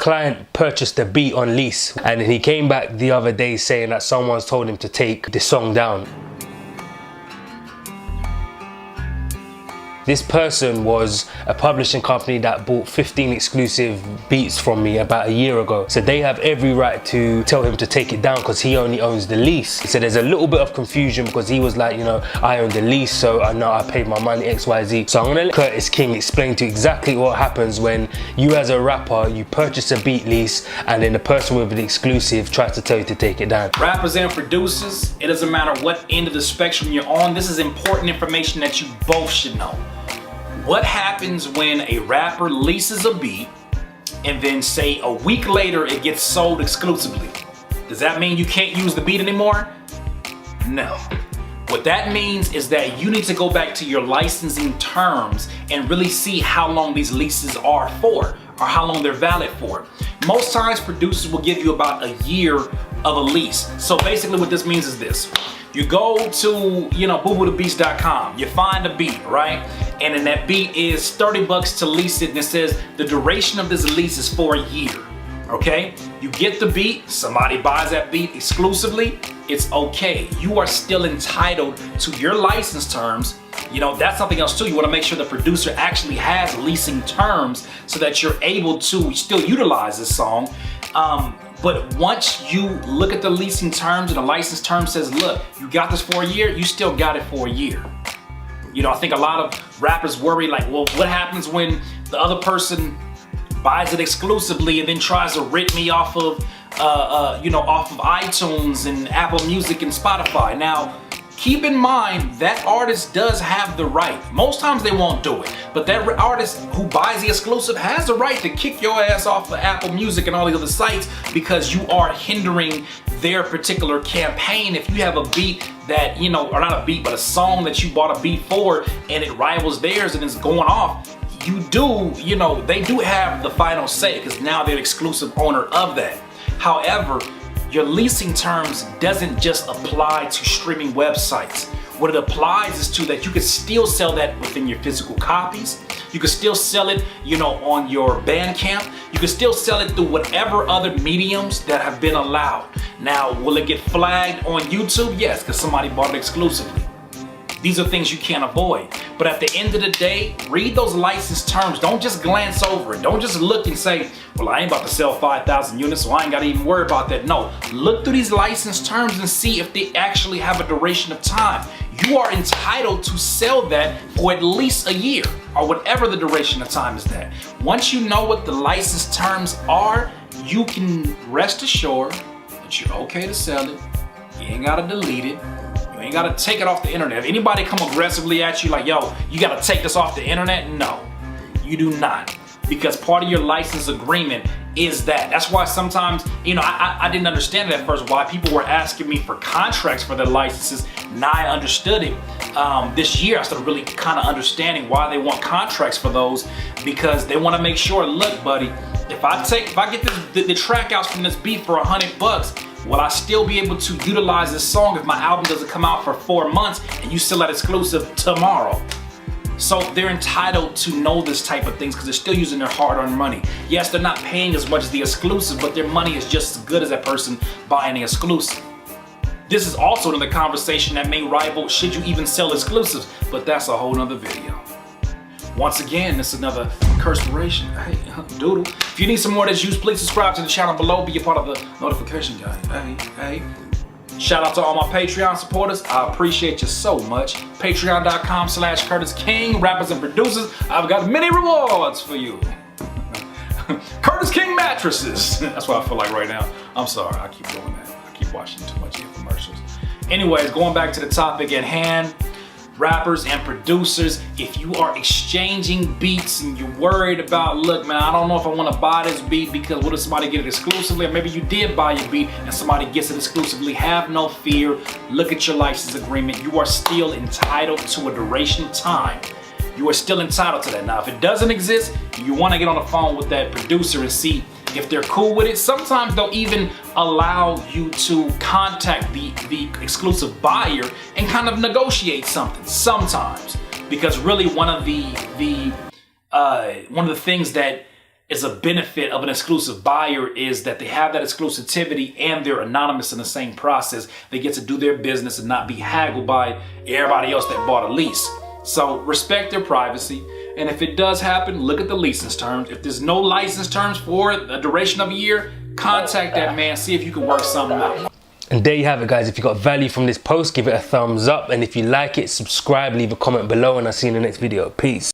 client purchased a beat on lease, and he came back the other day saying that someone's told him to take the song down. This person was a publishing company that bought 15 exclusive beats from me about a year ago. So they have every right to tell him to take it down because he only owns the lease. So there's a little bit of confusion because he was like, you know, I own the lease, so I know I paid my money, XYZ. So I'm gonna let Curtis King explain to you exactly what happens when you as a rapper, you purchase a beat lease and then the person with the exclusive tries to tell you to take it down. Rappers and producers, it doesn't matter what end of the spectrum you're on, this is important information that you both should know. What happens when a rapper leases a beat and then say a week later it gets sold exclusively? Does that mean you can't use the beat anymore? No. What that means is that you need to go back to your licensing terms and really see how long these leases are for or how long they're valid for. Most times producers will give you about a year of a lease. So basically what this means is this. You go to, booboothebeats.com, you find a beat, right? And then that beat is 30 bucks to lease it, and it says the duration of this lease is for a year, okay? You get the beat, somebody buys that beat exclusively, it's okay. You are still entitled to your license terms. You know, that's something else too. You wanna make sure the producer actually has leasing terms so that you're able to still utilize this song. But once you look at the leasing terms and the license term says, look, you got this for a year, you still got it for a year. You know, I think a lot of rappers worry like, well, what happens when the other person buys it exclusively and then tries to rip me off of, off of iTunes and Apple Music and Spotify? Now, keep in mind that artist does have the right. Most times they won't do it, but that artist who buys the exclusive has the right to kick your ass off of Apple Music and all the other sites because you are hindering their particular campaign. If you have a beat that, or not a beat, but a song that you bought a beat for and it rivals theirs and it's going off, they do have the final say because now they're the exclusive owner of that. However, your leasing terms doesn't just apply to streaming websites. What it applies is to that you can still sell that within your physical copies. You can still sell it, on your Bandcamp. You can still sell it through whatever other mediums that have been allowed. Now, will it get flagged on YouTube? Yes, because somebody bought it exclusively. These are things you can't avoid. But at the end of the day, read those license terms. Don't just glance over it. Don't just look and say, well, I ain't about to sell 5,000 units, so I ain't got to even worry about that. No, look through these license terms and see if they actually have a duration of time. You are entitled to sell that for at least a year or whatever the duration of time is that. Once you know what the license terms are, you can rest assured that you're okay to sell it. You ain't got to delete it. You ain't gotta take it off the internet. If anybody come aggressively at you like, yo, you gotta take this off the internet, no, you do not. Because part of your license agreement is that. That's why sometimes, I didn't understand it at first, why people were asking me for contracts for their licenses. Now I understood it. This year I started really kind of understanding why they want contracts for those, because they wanna make sure, look, buddy, if I get the track outs from this beat for $100, will I still be able to utilize this song if my album doesn't come out for 4 months and you sell that exclusive tomorrow? So they're entitled to know this type of things because they're still using their hard-earned money. Yes, they're not paying as much as the exclusive, but their money is just as good as that person buying the exclusive. This is also another conversation that may rival should you even sell exclusives, but that's a whole nother video. Once again, this is another Curspiration. Hey, doodle. If you need some more of this use, please subscribe to the channel below. Be a part of the notification gang. Hey. Shout out to all my Patreon supporters. I appreciate you so much. Patreon.com/Curtis King. Rappers and producers, I've got many rewards for you. Curtis King mattresses. That's what I feel like right now. I'm sorry, I keep doing that. I keep watching too much infomercials. Anyways, going back to the topic at hand. Rappers and producers, if you are exchanging beats and you're worried about, look man, I don't know if I want to buy this beat because what if somebody get it exclusively, or maybe you did buy your beat and somebody gets it exclusively, have no fear. Look at your license agreement. You are still entitled to a duration of time. You are still entitled to that. Now, if it doesn't exist, you want to get on the phone with that producer and see if they're cool with it. Sometimes they'll even allow you to contact the exclusive buyer and kind of negotiate something sometimes, because really one of the things that is a benefit of an exclusive buyer is that they have that exclusivity and they're anonymous in the same process. They get to do their business and not be haggled by everybody else that bought a lease. So respect their privacy. And if it does happen, look at the license terms. If there's no license terms for a duration of a year, contact that man, see if you can work something out. And there you have it, guys. If you got value from this post, give it a thumbs up. And if you like it, subscribe, leave a comment below, and I'll see you in the next video. Peace.